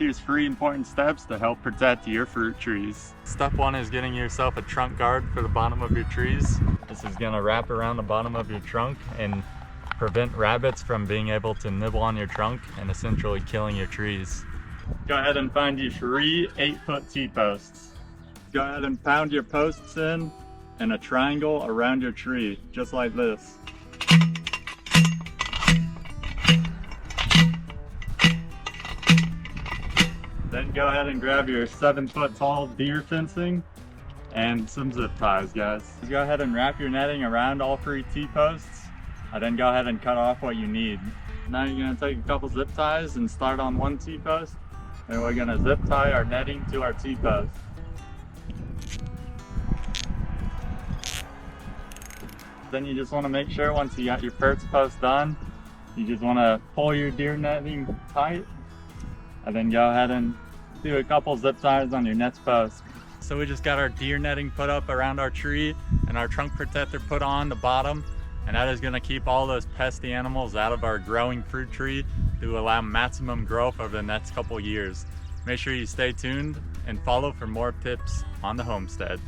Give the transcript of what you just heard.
Here's 3 important steps to help protect your fruit trees. Step 1 is getting yourself a trunk guard for the bottom of your trees. This is going to wrap around the bottom of your trunk and prevent rabbits from being able to nibble on your trunk and essentially killing your trees. Go ahead and find you 3 8-foot T-posts. Go ahead and pound your posts in a triangle around your tree, just like this. Then go ahead and grab your 7-foot tall deer fencing and some zip ties, guys. Go ahead and wrap your netting around all 3 T-posts, and then go ahead and cut off what you need. Now you're gonna take a couple zip ties and start on 1 T-post, and we're gonna zip tie our netting to our T-post. Then you just wanna make sure once you got your first post done, you just wanna pull your deer netting tight, and then go ahead and do a couple zip ties on your next post. So we just got our deer netting put up around our tree and our trunk protector put on the bottom, and that is going to keep all those pesky animals out of our growing fruit tree to allow maximum growth over the next couple years. Make sure you stay tuned and follow for more tips on the homestead.